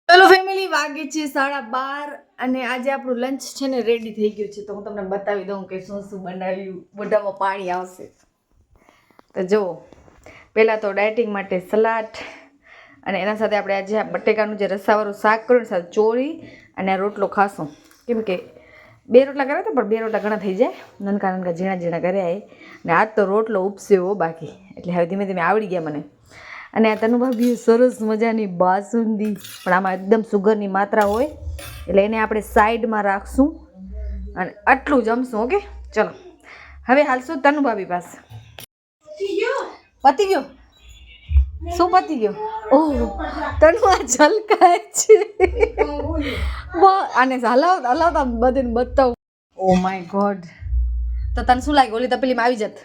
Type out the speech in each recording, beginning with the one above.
ચલો ફેમિલી, વાગે છે 12:30 અને આજે આપણું લંચ છે ને રેડી થઈ ગયું છે. તો હું તમને બતાવી દઉં કે શું શું બનાવ્યું. મોઢામાં પાણી આવશે. તો જુઓ, પહેલાં તો ડાયટિંગ માટે સલાડ અને એના સાથે આપણે આજે આ બટેકાનું જે રસાવાળું શાક કર્યું ને સાથે ચોળી અને આ રોટલો ખાશું. કેમ કે 2 રોટલા કર્યા હતા પણ 2 રોટલા ઘણા થઈ જાય. નનકા નનકા ઝીણા ઝીણા કર્યા એ. અને આજ તો રોટલો ઉપસ્યો બાકી, એટલે હવે ધીમે ધીમે આવડી ગયા મને. અને આ તનુભાભી સરસ મજાની બાસુંદી, પણ આમાં એકદમ સુગરની માત્રા હોય એટલે એને આપણે સાઈડમાં રાખશું અને આટલું જમશું. ઓકે, ચલો હવે હાલશું તનુભાભી પાસે. પતી ગયો? શું પતી ગયો? ઓહ, તનુ આ ઝલકાય છે. આને હલાવતા બધીને બતાવું. Oh my God. તો તને શું લાગે ઓલી તપેલીમાં આવી જત?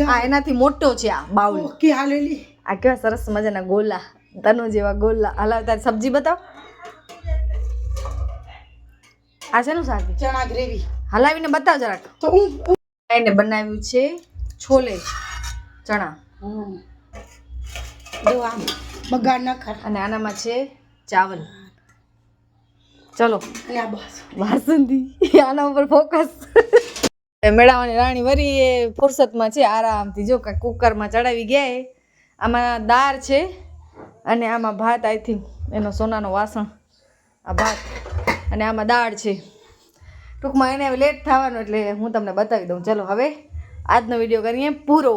હા, એનાથી મોટો છે આ બાઉલ. ઓકે, હાલેલી. આ કેવા સરસ મજાના ગોલા, તનુ જેવા ગોલા. હલાવ તારી સબ્જી બતાવ. આ શેનું શાક? ચણા ગ્રેવી. હલાવીને બતાવ જરાક. તો હું એને બનાવ્યું છે છોલે ચણા. જો આમ બગાડ ના કર. અને આનામાં છે ચાવલ. ચલો અને આ બસ વાસંદી, આના ઉપર ફોકસ. મેળાવાની રાણી વરી એ ફુરસતમાં છે આરામથી. જો કાંઈ કુકરમાં ચડાવી ગયા એ. આમાં દાળ છે અને આમાં ભાત. આઈ થિંક એનો સોનાનો વાસણ આ ભાત, અને આમાં દાળ છે. ટૂંકમાં એને હવે લેટ થવાનું એટલે હું તમને બતાવી દઉં. ચલો હવે આજનો વિડીયો કરીએ પૂરો.